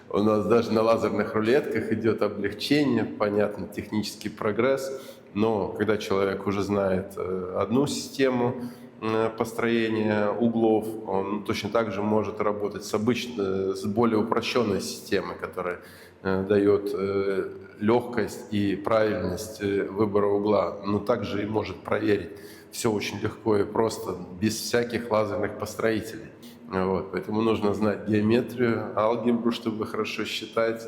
У нас даже на лазерных рулетках идет облегчение, понятно, технический прогресс, но когда человек уже знает одну систему построения углов, он точно так же может работать с более упрощенной системой, которая дает легкость и правильность выбора угла, но также и может проверить все очень легко и просто, без всяких лазерных построителей. Вот, поэтому нужно знать геометрию, алгебру, чтобы хорошо считать,